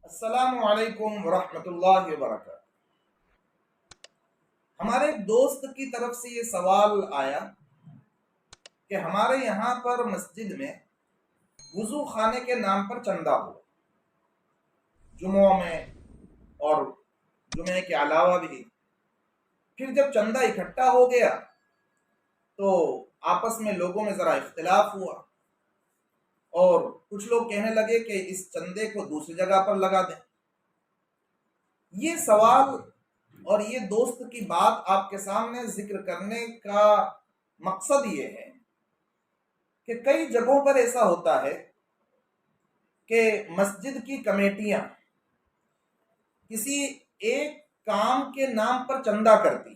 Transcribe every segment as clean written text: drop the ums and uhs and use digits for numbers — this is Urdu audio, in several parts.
السلام علیکم ورحمۃ اللہ وبرکاتہ۔ ہمارے ایک دوست کی طرف سے یہ سوال آیا کہ ہمارے یہاں پر مسجد میں وضو خانے کے نام پر چندہ ہو، جمعوں میں اور جمعے کے علاوہ بھی۔ پھر جب چندہ اکٹھا ہو گیا تو آپس میں لوگوں میں ذرا اختلاف ہوا اور کچھ لوگ کہنے لگے کہ اس چندے کو دوسری جگہ پر لگا دیں۔ یہ سوال اور یہ دوست کی بات آپ کے سامنے ذکر کرنے کا مقصد یہ ہے کہ کئی جگہوں پر ایسا ہوتا ہے کہ مسجد کی کمیٹیاں کسی ایک کام کے نام پر چندہ کرتی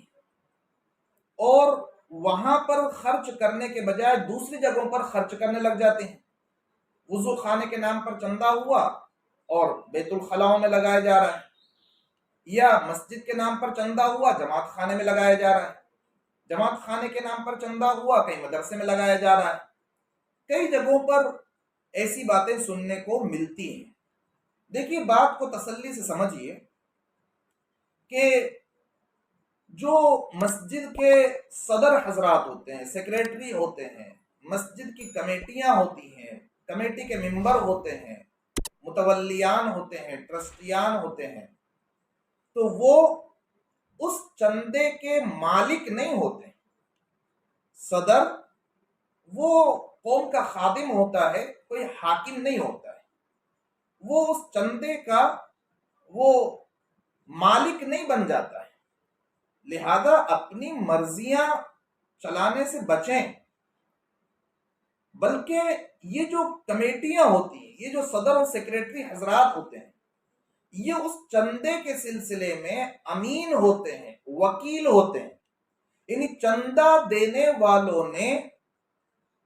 اور وہاں پر خرچ کرنے کے بجائے دوسری جگہوں پر خرچ کرنے لگ جاتے ہیں۔ وضو خانے کے نام پر چندہ ہوا اور بیت الخلاؤں میں لگایا جا رہا ہے، یا مسجد کے نام پر چندہ ہوا جماعت خانے میں لگایا جا رہا ہے، جماعت خانے کے نام پر چندہ ہوا کہیں مدرسے میں لگایا جا رہا ہے۔ کئی جگہوں پر ایسی باتیں سننے کو ملتی ہیں۔ دیکھیے، بات کو تسلی سے سمجھیے کہ جو مسجد کے صدر حضرات ہوتے ہیں، سیکریٹری ہوتے ہیں، مسجد کی کمیٹیاں ہوتی ہیں، کمیٹی کے ممبر ہوتے ہیں، متولیان ہوتے ہیں، ٹرسٹیان ہوتے ہیں، تو وہ اس چندے کے مالک نہیں ہوتے۔ صدر وہ قوم کا خادم ہوتا ہے، کوئی حاکم نہیں ہوتا ہے۔ وہ اس چندے کا وہ مالک نہیں بن جاتا ہے، لہذا اپنی مرضیاں چلانے سے بچیں۔ بلکہ یہ جو کمیٹیاں ہوتی ہیں، یہ جو صدر اور سیکریٹری حضرات ہوتے ہیں، یہ اس چندے کے سلسلے میں امین ہوتے ہیں، وکیل ہوتے ہیں۔ یعنی چندہ دینے والوں نے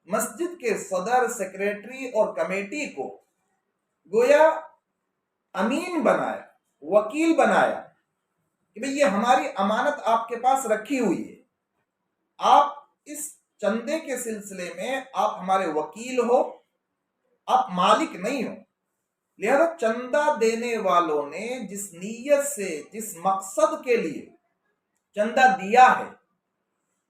مسجد کے صدر، سیکریٹری اور کمیٹی کو گویا امین بنایا، وکیل بنایا کہ بھئی یہ ہماری امانت آپ کے پاس رکھی ہوئی ہے، آپ اس چندے کے سلسلے میں آپ ہمارے وکیل ہو، آپ مالک نہیں ہو۔ لہذا چندہ دینے والوں نے جس نیت سے، جس مقصد کے لیے چندہ دیا ہے،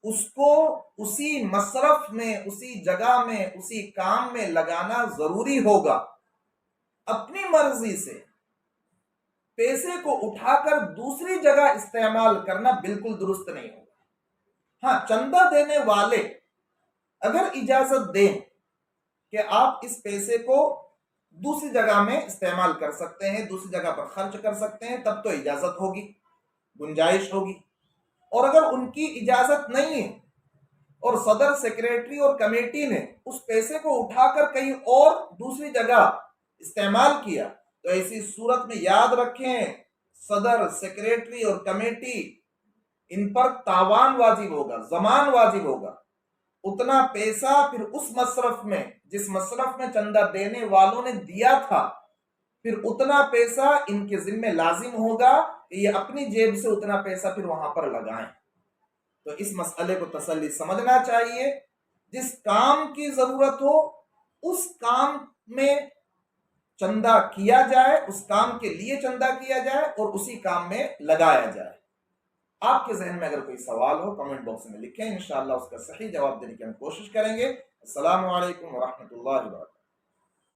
اس کو اسی مصرف میں، اسی جگہ میں، اسی کام میں لگانا ضروری ہوگا۔ اپنی مرضی سے پیسے کو اٹھا کر دوسری جگہ استعمال کرنا بالکل درست نہیں ہوگا۔ ہاں، چندہ دینے والے اگر اجازت دیں کہ آپ اس پیسے کو دوسری جگہ میں استعمال کر سکتے ہیں، دوسری جگہ پر خرچ کر سکتے ہیں، تب تو اجازت ہوگی، گنجائش ہوگی۔ اور اگر ان کی اجازت نہیں ہے اور صدر، سیکریٹری اور کمیٹی نے اس پیسے کو اٹھا کر کہیں اور دوسری جگہ استعمال کیا، تو ایسی صورت میں یاد رکھیں، صدر، سیکریٹری اور کمیٹی، ان پر تاوان واجب ہوگا، ضمان واجب ہوگا۔ اتنا پیسہ پھر اس مصرف میں، جس مصرف میں چندہ دینے والوں نے دیا تھا، پھر اتنا پیسہ ان کے ذمہ لازم ہوگا کہ یہ اپنی جیب سے اتنا پیسہ پھر وہاں پر لگائیں۔ تو اس مسئلے کو تسلی سمجھنا چاہیے۔ جس کام کی ضرورت ہو اس کام میں چندہ کیا جائے، اس کام کے لیے چندہ کیا جائے اور اسی کام میں لگایا جائے۔ آپ کے ذہن میں اگر کوئی سوال ہو کمنٹ باکس میں لکھیں، انشاءاللہ اس کا صحیح جواب دینے کی ہم کوشش کریں گے۔ السلام علیکم ورحمۃ اللہ وبرکاتہ۔